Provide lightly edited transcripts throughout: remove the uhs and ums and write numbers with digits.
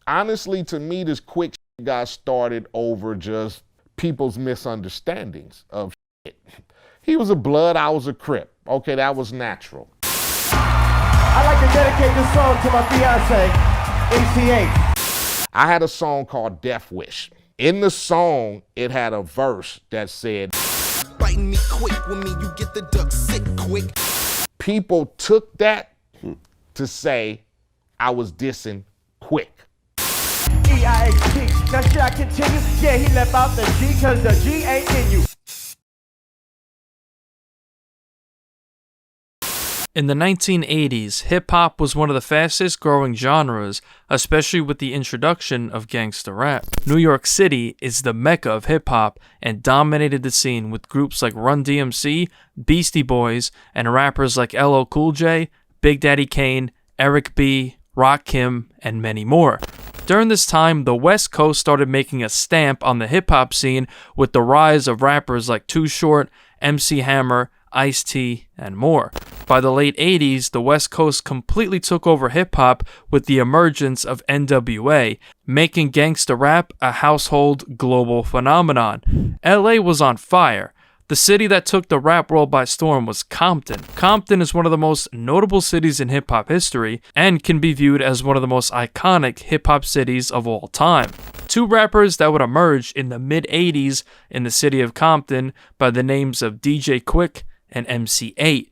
Honestly, to me, this Quik got started over just people's misunderstandings of shit. He was a Blood, I was a Crip. Okay, that was natural. I'd like to dedicate this song to my fiance, MC Eiht. I had a song called Death Wish. In the song, it had a verse that said, biting me quick, with me you get the duck sick quick. People took that to say I was dissing Quik. EIHT. Now should I continue? Yeah, he left out the G cause the G ain't in you. In the 1980s, hip-hop was one of the fastest growing genres, especially with the introduction of gangsta rap. New York City is the mecca of hip-hop and dominated the scene with groups like Run DMC, Beastie Boys, and rappers like LL Cool J, Big Daddy Kane, Eric B., Rakim, and many more. During this time, the West Coast started making a stamp on the hip-hop scene with the rise of rappers like Too Short, MC Hammer, Ice-T, and more. By the late 80s, the West Coast completely took over hip-hop with the emergence of NWA, making gangsta rap a household global phenomenon. LA was on fire. The city that took the rap world by storm was Compton. Compton is one of the most notable cities in hip-hop history and can be viewed as one of the most iconic hip-hop cities of all time. Two rappers that would emerge in the mid-80s in the city of Compton by the names of DJ Quik and MC Eiht.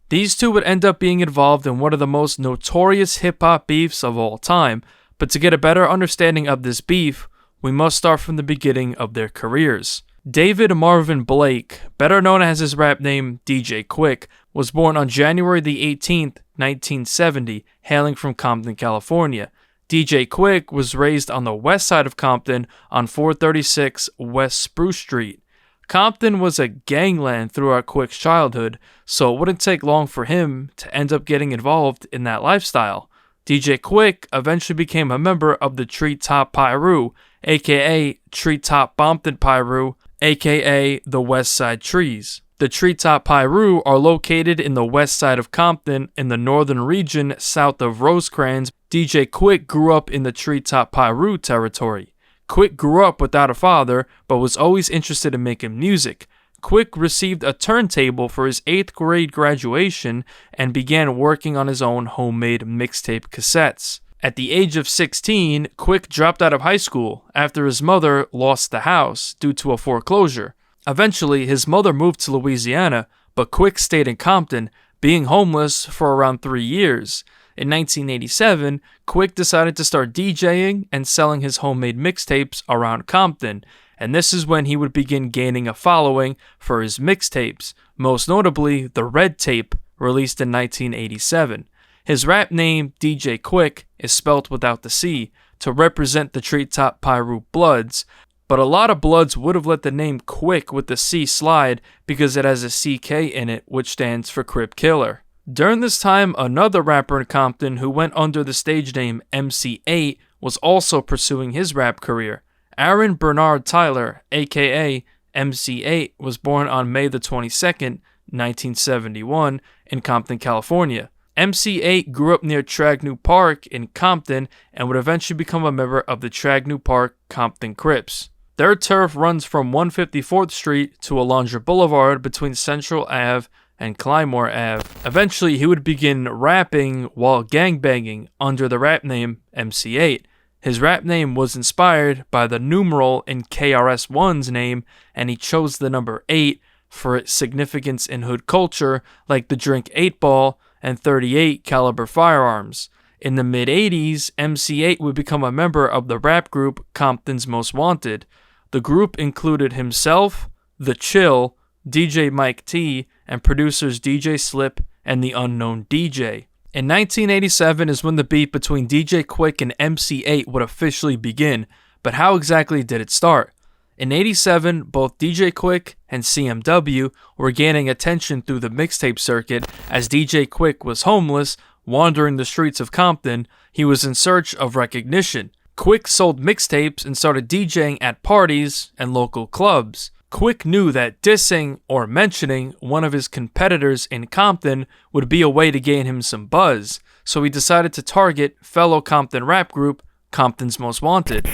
These two would end up being involved in one of the most notorious hip-hop beefs of all time, but to get a better understanding of this beef, we must start from the beginning of their careers. David Marvin Blake, better known as his rap name DJ Quik, was born on January the 18th, 1970, hailing from Compton, California. DJ Quik was raised on the west side of Compton on 436 West Spruce Street. Compton was a gangland throughout Quik's childhood, so it wouldn't take long for him to end up getting involved in that lifestyle. DJ Quik eventually became a member of the Treetop Piru, aka Treetop Bompton Piru, aka the West Side Trees. The Treetop Piru are located in the west side of Compton in the northern region south of Rosecrans. DJ Quik grew up in the Treetop Piru territory. Quik grew up without a father, but was always interested in making music. Quik received a turntable for his 8th grade graduation and began working on his own homemade mixtape cassettes. At the age of 16, Quik dropped out of high school after his mother lost the house due to a foreclosure. Eventually, his mother moved to Louisiana, but Quik stayed in Compton, being homeless for around 3 years. In 1987, Quik decided to start DJing and selling his homemade mixtapes around Compton, and this is when he would begin gaining a following for his mixtapes, most notably the Red Tape, released in 1987. His rap name, DJ Quik, is spelt without the C, to represent the Treetop Piru Bloods, but a lot of Bloods would have let the name Quik with the C slide because it has a CK in it, which stands for Crip Killer. During this time, another rapper in Compton who went under the stage name MC Eiht was also pursuing his rap career. Aaron Bernard Tyler, aka MC Eiht, was born on May the 22nd, 1971, in Compton, California. MC Eiht grew up near Tragnew Park in Compton and would eventually become a member of the Tragnew Park Compton Crips. Their turf runs from 154th Street to Alondra Boulevard between Central Ave and Clymore Ave. Eventually, he would begin rapping while gangbanging under the rap name MC Eiht. His rap name was inspired by the numeral in KRS-One's name, and he chose the number 8 for its significance in hood culture, like the drink 8-ball and 38 caliber firearms. In the mid-80s, MC Eiht would become a member of the rap group Compton's Most Wanted. The group included himself, The Chill, DJ Mike T, and producers DJ Slip and The Unknown DJ. In 1987 is when the beef between DJ Quik and MC Eiht would officially begin, but how exactly did it start? In 87, both DJ Quik and CMW were gaining attention through the mixtape circuit as DJ Quik was homeless, wandering the streets of Compton. He was in search of recognition. Quik sold mixtapes and started DJing at parties and local clubs. Quik knew that dissing or mentioning one of his competitors in Compton would be a way to gain him some buzz, so he decided to target fellow Compton rap group Compton's Most Wanted.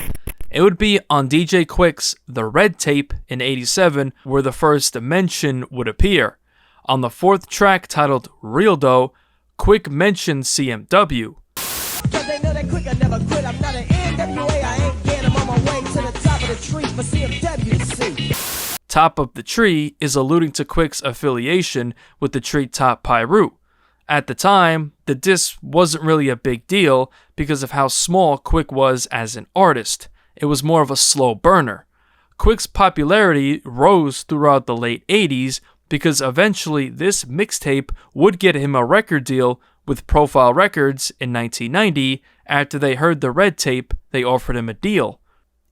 It would be on DJ Quik's The Red Tape in '87 where the first mention would appear. On the fourth track titled Real Dough, Quik mentioned CMW. Cause they know that Quik I never quit. I'm not an NWA, I ain't getting. I'm on my way to the top of the tree for CMW to see. Top of the Tree is alluding to Quik's affiliation with the treetop Piru. At the time, the diss wasn't really a big deal because of how small Quik was as an artist. It was more of a slow burner. Quik's popularity rose throughout the late 80s because eventually this mixtape would get him a record deal with Profile Records in 1990. After they heard the Red Tape, they offered him a deal.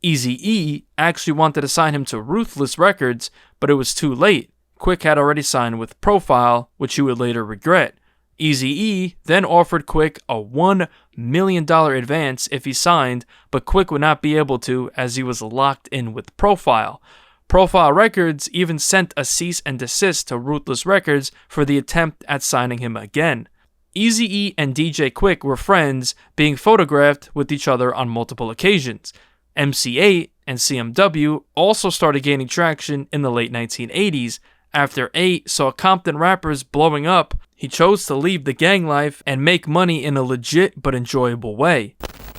Eazy-E actually wanted to sign him to Ruthless Records, but it was too late. Quik had already signed with Profile, which he would later regret. Eazy-E then offered Quik a $1 million advance if he signed, but Quik would not be able to as he was locked in with Profile. Profile Records even sent a cease and desist to Ruthless Records for the attempt at signing him again. Eazy-E and DJ Quik were friends, being photographed with each other on multiple occasions. MC Eiht and CMW also started gaining traction in the late 1980s. After Eiht saw Compton rappers blowing up, he chose to leave the gang life and make money in a legit but enjoyable way.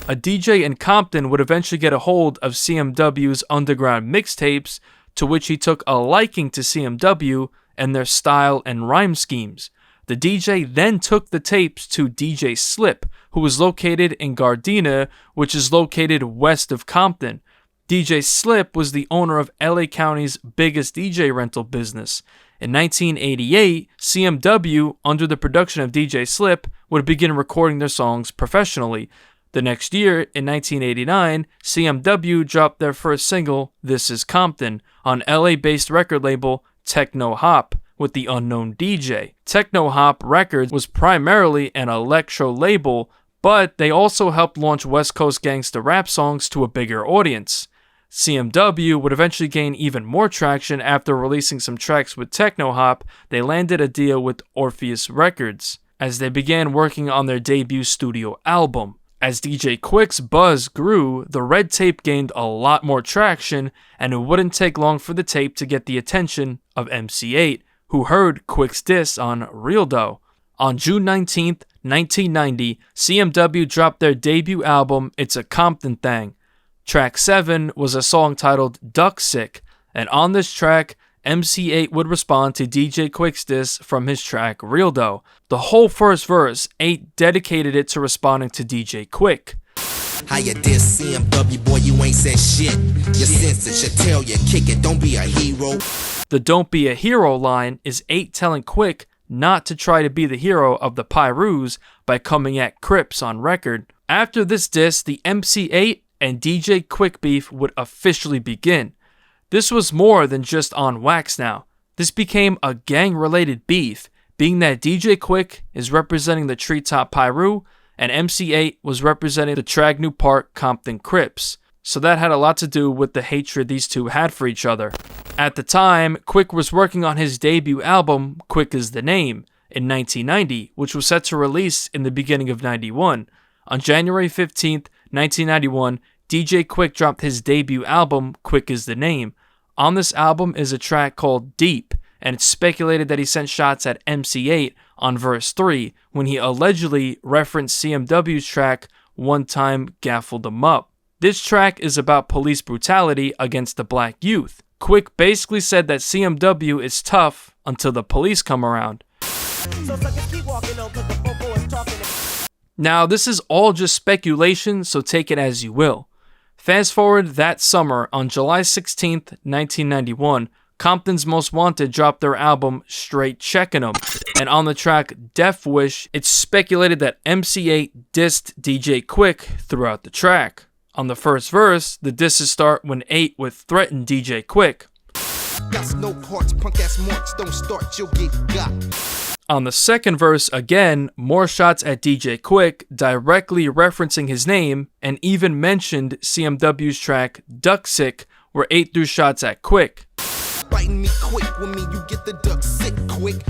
A DJ in Compton would eventually get a hold of CMW's underground mixtapes, to which he took a liking to CMW and their style and rhyme schemes. The DJ then took the tapes to DJ Slip, who was located in Gardena, which is located west of Compton. DJ Slip was the owner of LA County's biggest DJ rental business. In 1988, CMW, under the production of DJ Slip, would begin recording their songs professionally. The next year, in 1989, CMW dropped their first single, This Is Compton, on LA-based record label Techno Hop, with the unknown DJ. Techno Hop Records was primarily an electro label, but they also helped launch West Coast gangsta rap songs to a bigger audience. CMW would eventually gain even more traction after releasing some tracks with Techno Hop. They landed a deal with Orpheus Records as they began working on their debut studio album. As DJ Quik's buzz grew, the Red Tape gained a lot more traction, and it wouldn't take long for the tape to get the attention of MC Eiht, who heard Quik's diss on Real Dough. On June 19th, 1990, CMW dropped their debut album, It's a Compton Thang. Track 7 was a song titled Duck Sick, and on this track, MC Eiht would respond to DJ Quik's diss from his track Real Dough. The whole first verse, Eiht dedicated it to responding to DJ Quik. How you diss CMW, boy, you ain't said shit. Your senses should tell you, kick it, don't be a hero. The Don't Be a Hero line is Eiht telling Quik not to try to be the hero of the Pyrus by coming at Crips on record. After this diss, the MC Eiht and DJ Quik beef would officially begin. This was more than just on wax now. This became a gang-related beef, being that DJ Quik is representing the Treetop Piru and MC Eiht was representing the Tragnu Park Compton Crips. So that had a lot to do with the hatred these two had for each other. At the time, Quik was working on his debut album, Quik Is The Name, in 1990, which was set to release in the beginning of 91. On January 15th, 1991, DJ Quik dropped his debut album, Quik Is The Name. On this album is a track called Deep, and it's speculated that he sent shots at MC Eiht on verse 3 when he allegedly referenced CMW's track One Time Gaffled 'Em Up. This track is about police brutality against the black youth. Quik basically said that CMW is tough until the police come around. Now, this is all just speculation, so take it as you will. Fast forward that summer, on July 16th, 1991, Compton's Most Wanted dropped their album Straight Checkin' 'Em, and on the track Death Wish, it's speculated that MC Eiht dissed DJ Quik throughout the track. On the first verse, the disses start when Eiht would threaten DJ Quik. Got no parts, punk ass marks, don't start, you'll get got. On the second verse, again, more shots at DJ Quik, directly referencing his name, and even mentioned CMW's track Duck Sick, where Eiht threw shots at Quik. Biting me quick, with me you get the duck sick quick.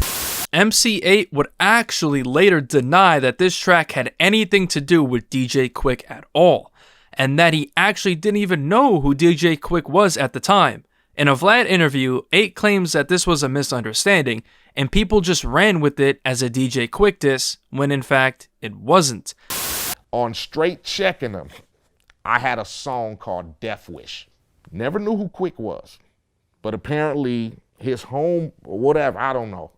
MC Eiht would actually later deny that this track had anything to do with DJ Quik at all. and that he actually didn't even know who DJ Quik was at the time. In a Vlad interview, Eiht claims that this was a misunderstanding, and people just ran with it as a DJ Quik diss, when in fact, it wasn't. On Straight Checking Him, I had a song called Death Wish. Never knew who Quik was, but apparently his home, or whatever, I don't know.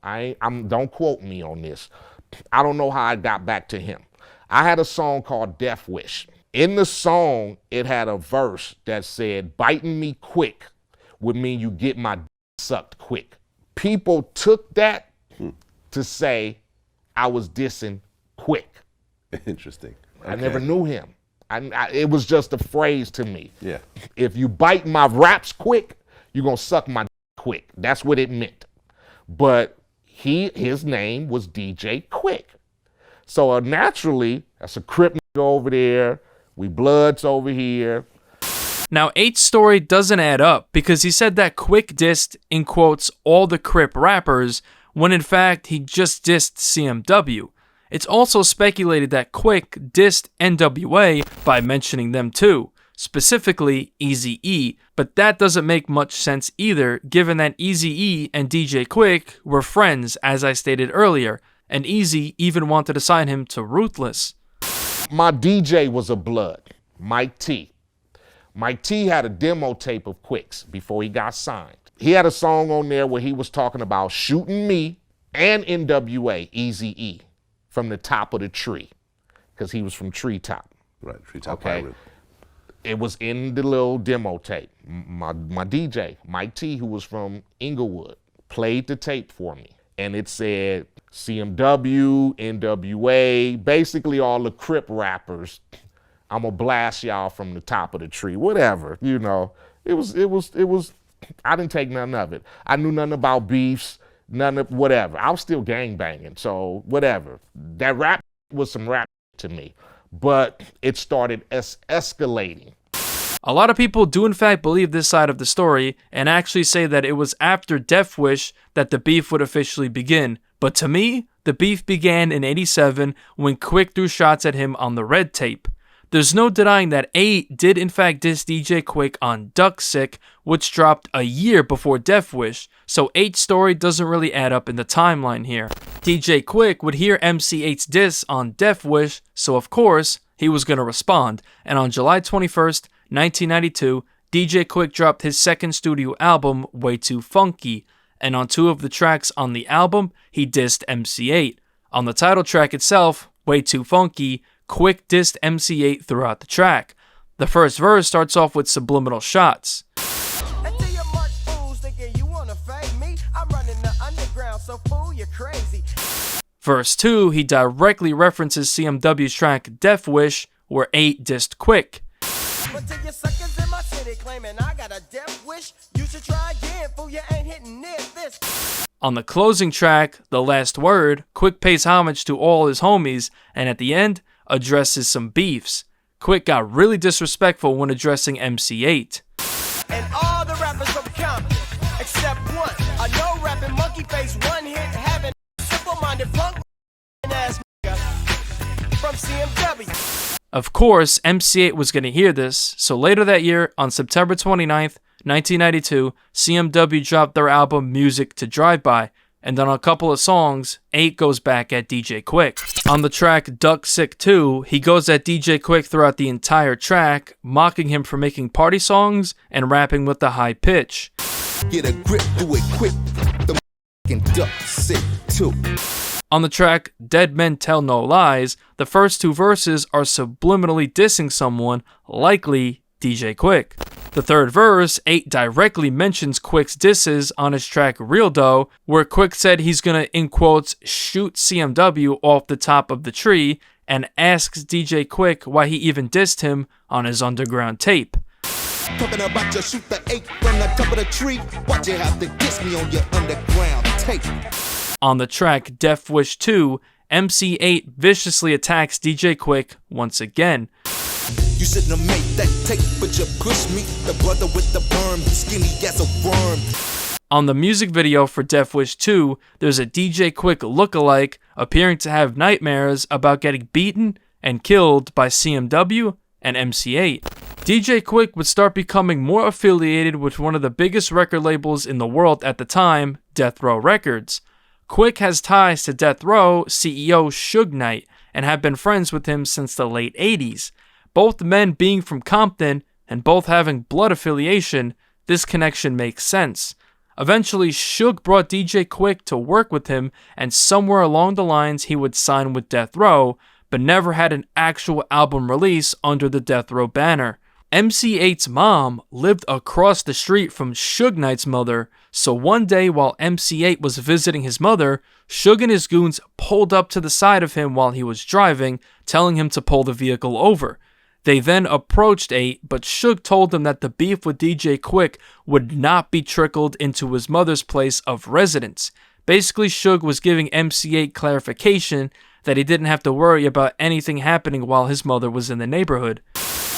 Don't quote me on this. I don't know how I got back to him. I had a song called Death Wish. In the song, it had a verse that said, "Biting me quick would mean you get my sucked quick." People took that to say I was dissing Quik. Interesting. Okay. I never knew him. It was just a phrase to me. Yeah. If you bite my raps quick, you're gonna suck my quick. That's what it meant. But his name was DJ Quik. So naturally, that's a Crip nigga over there. We Bloods over here. Now, Eiht's story doesn't add up because he said that Quik dissed, in quotes, all the Crip rappers, when in fact he just dissed CMW. It's also speculated that Quik dissed NWA by mentioning them too, specifically Eazy-E, but that doesn't make much sense either, given that Eazy-E and DJ Quik were friends, as I stated earlier, and Eazy even wanted to sign him to Ruthless. My DJ was a Blood, Mike T. Mike T had a demo tape of Quik's before he got signed. He had a song on there where he was talking about shooting me and NWA, Eazy-E, from the top of the tree, because he was from Treetop. Right, Treetop Okay. Pirate. It was in the little demo tape. My DJ, Mike T, who was from Inglewood, played the tape for me. And it said CMW, NWA, basically all the Crip rappers. I'm gonna blast y'all from the top of the tree, whatever, you know. It was, I didn't take none of it. I knew nothing about beefs, none of whatever. I was still gangbanging, so whatever. That rap was some rap to me, but it started escalating. A lot of people do in fact believe this side of the story and actually say that it was after Death Wish that the beef would officially begin. But to me, the beef began in '87 when Quik threw shots at him on the Red Tape. There's no denying that Eiht did in fact diss DJ Quik on Duck Sick, which dropped a year before Death Wish, so Eiht's story doesn't really add up in the timeline here. DJ Quik would hear MC Eiht's diss on Death Wish, so of course, he was going to respond, and on July 21st, 1992, DJ Quik dropped his second studio album, Way Too Funky, and on 2 of the tracks on the album, he dissed MC Eiht. On the title track itself, Way Too Funky, Quik dissed MC Eiht throughout the track. The first verse starts off with subliminal shots. Until you mark fools thinking you wanna fade me, I'm running the underground, so fool, you're crazy. Verse 2, he directly references CMW's track Death Wish, where Eiht dissed Quik. But to you suckers in my city claiming I got a death wish, you should try again, fool, you ain't hitting near this. On the closing track, The Last Word, Quik pays homage to all his homies, and at the end, addresses some beefs. Quik got really disrespectful when addressing MC Eiht. And all the rappers from Compton, except one, a no-rapping monkey face, one hit, having simple-minded punk ass nigga from CMW. Of course, MC Eiht was going to hear this, so later that year, on September 29th, 1992, CMW dropped their album Music to Drive By, and then on a couple of songs, Eiht goes back at DJ Quik. On the track Duck Sick 2, he goes at DJ Quik throughout the entire track, mocking him for making party songs and rapping with the high pitch. Get a grip, do it quick. The f***ing Duck Sick 2. On the track Dead Men Tell No Lies, the first 2 verses are subliminally dissing someone, likely DJ Quik. The third verse, Eiht directly mentions Quik's disses on his track Real Dough, where Quik said he's gonna, in quotes, shoot CMW off the top of the tree, and asks DJ Quik why he even dissed him on his underground tape. Talking about you shoot the 8 from the top of the tree. Why'd you have to diss me on your underground tape? On the track Death Wish 2, MC Eiht viciously attacks DJ Quik once again. You shouldn't have made that tape, but you pushed me. The brother with the worm, you skinny as a worm. On the music video for Death Wish 2, there's a DJ Quik lookalike appearing to have nightmares about getting beaten and killed by CMW and MC Eiht. DJ Quik would start becoming more affiliated with one of the biggest record labels in the world at the time, Death Row Records. Quik has ties to Death Row CEO Suge Knight and have been friends with him since the late 80s. Both men being from Compton and both having blood affiliation, this connection makes sense. Eventually, Suge brought DJ Quik to work with him, and somewhere along the lines he would sign with Death Row, but never had an actual album release under the Death Row banner. MC Eiht's mom lived across the street from Suge Knight's mother, so one day while MC Eiht was visiting his mother, Suge and his goons pulled up to the side of him while he was driving, telling him to pull the vehicle over. They then approached Eiht, but Suge told them that the beef with DJ Quik would not be trickled into his mother's place of residence. Basically, Suge was giving MC Eiht clarification that he didn't have to worry about anything happening while his mother was in the neighborhood.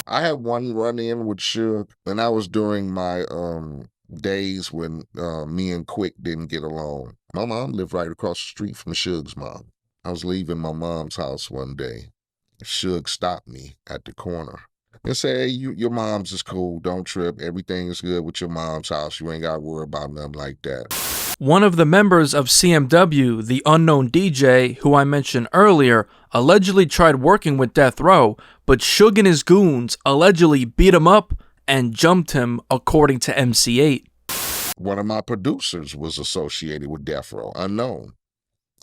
I had one run-in with Suge, and that was during my days when me and Quik didn't get along. My mom lived right across the street from Suge's mom. I was leaving my mom's house one day. Suge stopped me at the corner and said, "Hey, your mom's is cool. Don't trip. Everything is good with your mom's house. You ain't got to worry about nothing like that." One of the members of CMW, the unknown DJ, who I mentioned earlier, allegedly tried working with Death Row, but Suge and his goons allegedly beat him up and jumped him, according to MC Eiht. One of my producers was associated with Death Row, Unknown.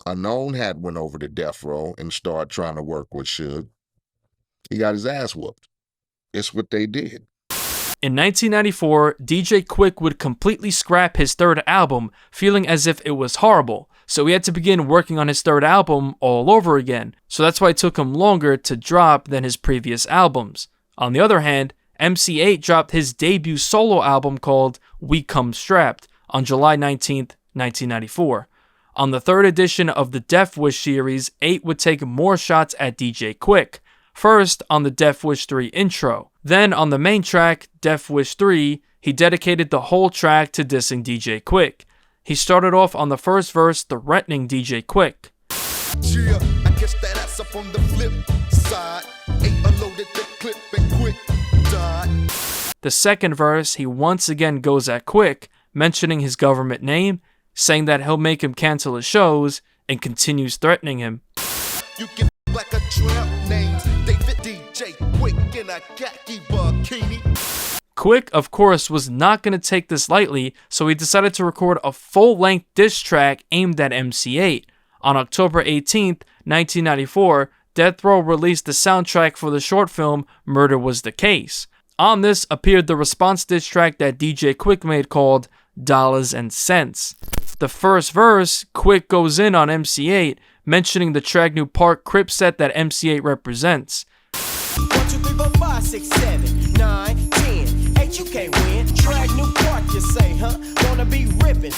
Unknown had went over to Death Row and started trying to work with Suge. He got his ass whooped. It's what they did. In 1994, DJ Quik would completely scrap his third album, feeling as if it was horrible, so he had to begin working on his third album all over again, so that's why it took him longer to drop than his previous albums. On the other hand, MC Eiht dropped his debut solo album called We Come Strapped on July 19th, 1994. On the third edition of the Death Wish series, Eiht would take more shots at DJ Quik. First on the Death Wish 3 intro. Then on the main track, Death Wish 3, he dedicated the whole track to dissing DJ Quik. He started off on the first verse threatening DJ Quik. Yeah, I guess that ass up on the flip side. Eiht unloaded the clip and Quik died. The second verse, he once again goes at Quik, mentioning his government name, saying that he'll make him cancel his shows, and continues threatening him. You get like a tramp name, David DJ Quik in a khaki bikini. Quik, of course, was not going to take this lightly, so he decided to record a full-length diss track aimed at MC Eiht. On October 18th, 1994, Death Row released the soundtrack for the short film Murder Was the Case. On this appeared the response diss track that DJ Quik made called Dollars and Cents. The first verse, Quik goes in on MC Eiht, mentioning the Tragnu Park Crip set that MC Eiht represents. 1, 2, 3, 4, 5, 6, 7, 9, 10. 8, you can't win. Tragnu Park, you say, huh? Wanna be ripping.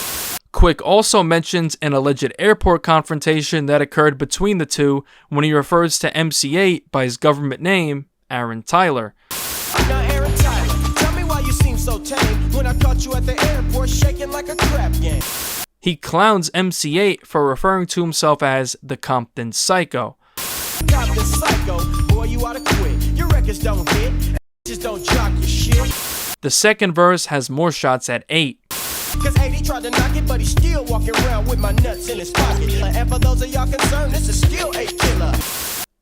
Quik also mentions an alleged airport confrontation that occurred between the two when he refers to MC Eiht by his government name, Aaron Tyler. Now, Aaron Tyler, tell me why you seem so tame when I caught you at the airport shaking like a crap game. He clowns MC Eiht for referring to himself as the Compton Psycho. Compton Psycho, boy, you oughta quit. Your records don't hit, just don't jock your shit. The second verse has more shots at Eiht. Cause Eiht tried to knock it, but he's still walking around with my nuts in his pocket. And for those of y'all concerned, this is still Eiht killer.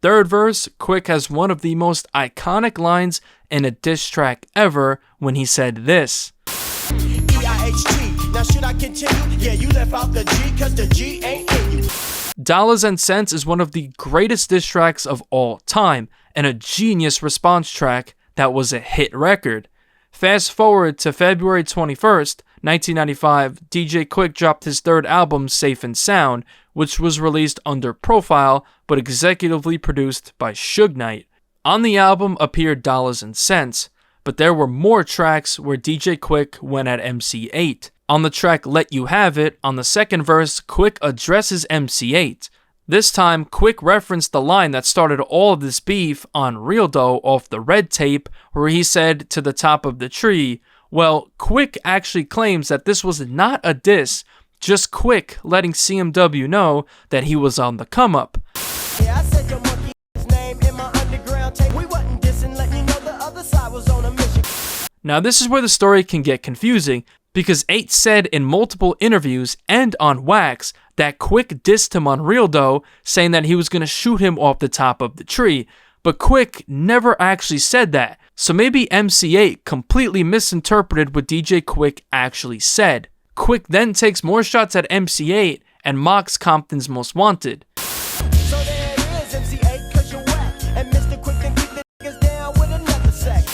Third verse, Quik has one of the most iconic lines in a diss track ever when he said this. EIHT, now should I continue? Yeah, you left out the G cause the G ain't in you. Dollars and Cents is one of the greatest diss tracks of all time, and a genius response track that was a hit record. Fast forward to February 21st, 1995, DJ Quik dropped his third album, Safe and Sound, which was released under Profile, but executively produced by Suge Knight. On the album appeared Dollars and Cents, but there were more tracks where DJ Quik went at MC Eiht. On the track Let You Have It, on the second verse, Quik addresses MC Eiht. This time, Quik referenced the line that started all of this beef on Real Dough off the Red Tape, where he said, "To the top of the tree." Well, Quik actually claims that this was not a diss, just Quik letting CMW know that he was on the come up. Yeah, I said your monkey name in my underground tape. We wasn't dissing, letting you know Now this is where the story can get confusing, because Eiht said in multiple interviews and on wax that Quik dissed him on Real Dough, saying that he was going to shoot him off the top of the tree. But Quik never actually said that, so maybe MC Eiht completely misinterpreted what DJ Quik actually said. Quik then takes more shots at MC Eiht and mocks Compton's Most Wanted. So there it is, MC Eiht, 'cause you're whack. And Mr. Quik can keep the niggas down with another sack.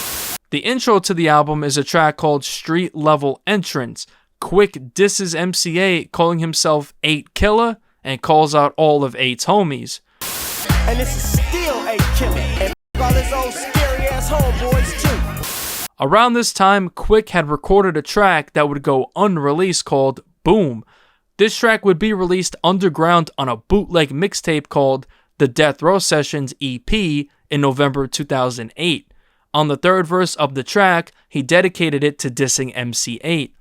The intro to the album is a track called Street Level Entrance. Quik disses MC Eiht, calling himself Eiht Killer, and calls out all of Eight's homies. And this is still Eiht Killer. And all his old scary ass homeboys too. Around this time, Quik had recorded a track that would go unreleased called Boom. This track would be released underground on a bootleg mixtape called The Death Row Sessions EP in November 2008. On the third verse of the track, he dedicated it to dissing MC Eiht.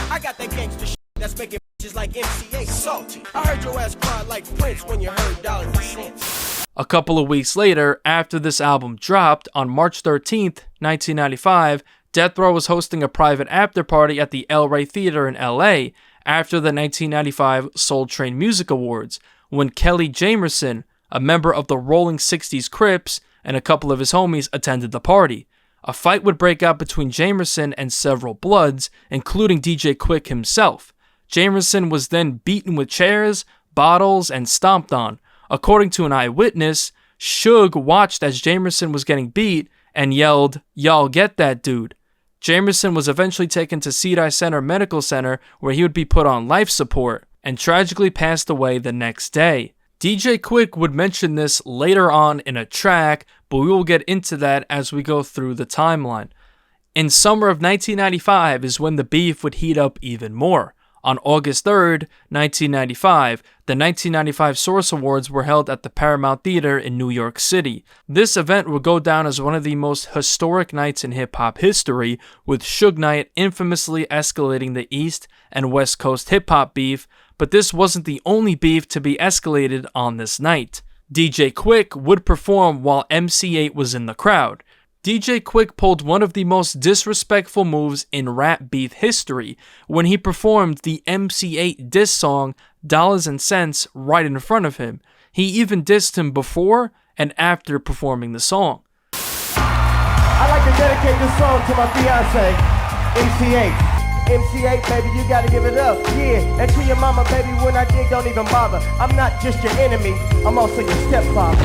I got that gangster shit that's making bitches like MC Eiht salty. I heard your ass cry like Prince when you heard dollars and cents. A couple of weeks later, after this album dropped, on March 13th, 1995, Death Row was hosting a private after party at the El Rey Theater in LA after the 1995 Soul Train Music Awards, when Kelly Jamerson, a member of the Rolling 60s Crips, and a couple of his homies attended the party. A fight would break out between Jamerson and several Bloods, including DJ Quik himself. Jamerson was then beaten with chairs, bottles, and stomped on. According to an eyewitness, Suge watched as Jamerson was getting beat and yelled, "Y'all get that dude." Jamerson was eventually taken to Sinai Center Medical Center, where he would be put on life support, and tragically passed away the next day. DJ Quik would mention this later on in a track, but we will get into that as we go through the timeline. In summer of 1995 is when the beef would heat up even more. On August 3rd, 1995, the 1995 Source Awards were held at the Paramount Theater in New York City. This event would go down as one of the most historic nights in hip-hop history, with Suge Knight infamously escalating the East and West Coast hip-hop beef, but this wasn't the only beef to be escalated on this night. DJ Quik would perform while MC Eiht was in the crowd. DJ Quik pulled one of the most disrespectful moves in rap beef history when he performed the MC Eiht diss song Dollars and Cents right in front of him. He even dissed him before and after performing the song. I'd like to dedicate this song to my fiance, MC Eiht. MC Eiht, baby, you gotta give it up, yeah. And to your mama, baby, when I dig, don't even bother. I'm not just your enemy, I'm also your stepfather.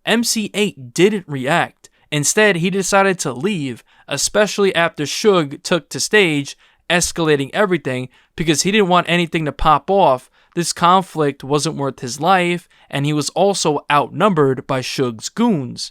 MC Eiht didn't react. Instead, he decided to leave, especially after Suge took to stage, escalating everything because he didn't want anything to pop off. This conflict wasn't worth his life, and he was also outnumbered by Suge's goons.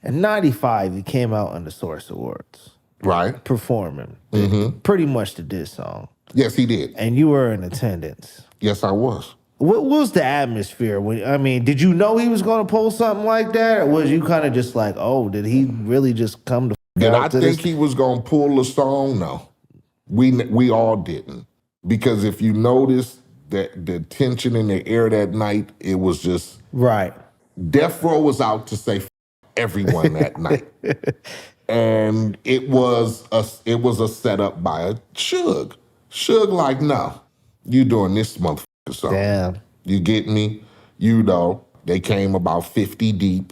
In 95, he came out on the Source Awards. Right. Performing. Mm-hmm. Pretty much the diss song. Yes, he did. And you were in attendance. Yes, I was. What was the atmosphere? Did you know he was going to pull something like that? Or was you kind of just like, oh, did he really just come to Did out I to think this? he was going to pull the song? No. We all didn't. Because if you notice that the tension in the air that night, it was just... Right. Death Row was out to say everyone that night. And it was a setup by a Suge. Suge like, no, you doing this motherfucker song. Damn. You get me? You know, they came about 50 deep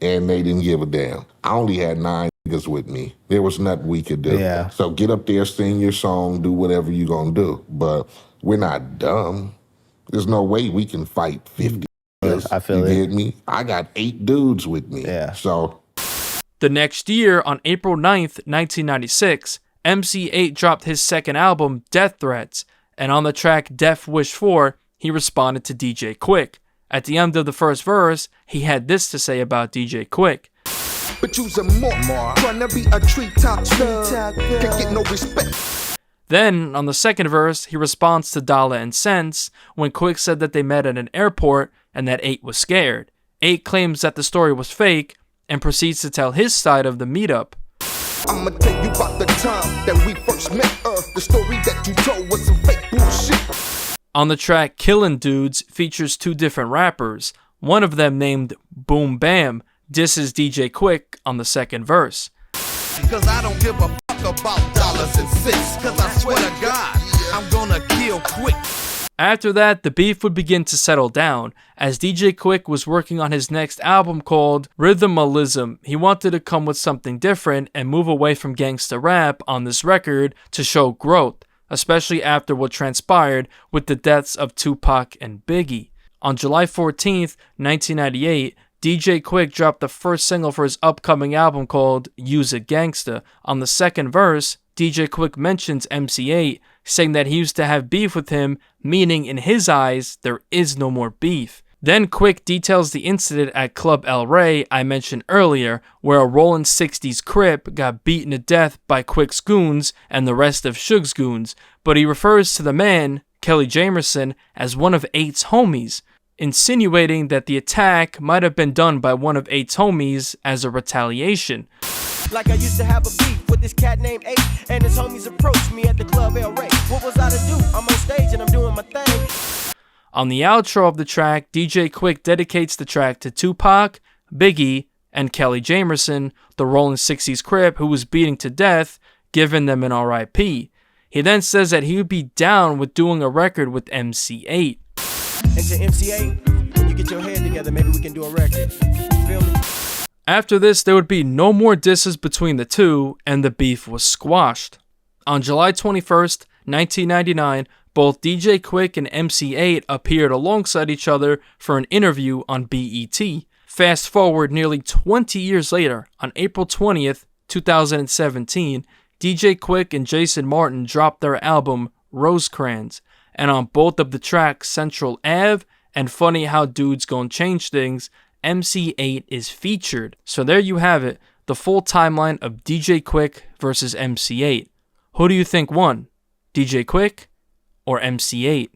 and they didn't give a damn. I only had 9 niggas with me. There was nothing we could do. Yeah. So get up there, sing your song, do whatever you gonna do. But we're not dumb. There's no way we can fight 50. I feel you it. get me? I got 8 dudes with me. Yeah. So The next year, on April 9th, 1996, MC Eiht dropped his second album, Death Threats, and on the track Death Wish 4, he responded to DJ Quik. At the end of the first verse, he had this to say about DJ Quik. But you's a more trying to be a treetop thug. Can't get no respect. Then, on the second verse, he responds to Dollar and Cents when Quik said that they met at an airport and that Eiht was scared. Eiht claims that the story was fake and proceeds to tell his side of the meetup. I'ma tell you about the time that we first met. The story that you told was some fake bullshit. On the track Killin' Dudes features 2 different rappers, one of them named Boom Bam, disses DJ Quik on the second verse. Cause I don't give a fuck about dollars and cents. Cause I swear to God, I'm gonna kill Quik. After that, the beef would begin to settle down, as DJ Quik was working on his next album called Rhythmalism. He wanted to come with something different and move away from gangsta rap on this record to show growth, especially after what transpired with the deaths of Tupac and Biggie. On July 14th, 1998, DJ Quik dropped the first single for his upcoming album called Use It Gangsta. On the second verse, DJ Quik mentions MC Eiht, saying that he used to have beef with him, meaning in his eyes, there is no more beef. Then Quik details the incident at Club El Rey I mentioned earlier, where a rolling 60s Crip got beaten to death by Quik's goons and the rest of Suge's goons, but he refers to the man, Kelly Jamerson, as one of Eight's homies, insinuating that the attack might have been done by one of Eight's homies as a retaliation. Like I used to have a beef with this cat named Eiht, and his homies approached me at the Club El Rey. What was I to do? I'm on stage and I'm doing my thing. On the outro of the track, DJ Quik dedicates the track to Tupac, Biggie, and Kelly Jamerson, the rolling 60s Crip who was beating to death, giving them an RIP. He then says that he would be down with doing a record with MC Eiht. And to MC Eiht, when you get your head together, maybe we can do a record. Feel me? After this, there would be no more disses between the two, and the beef was squashed. On July 21st, 1999, both DJ Quik and MC Eiht appeared alongside each other for an interview on BET. Fast forward nearly 20 years later, on April 20th, 2017, DJ Quik and Jason Martin dropped their album Rosecrans, and on both of the tracks Central Ave and Funny How Dudes Gon' Change Things, MC Eiht is featured. So there you have it, the full timeline of DJ Quik versus MC Eiht. Who do you think won? DJ Quik or MC Eiht?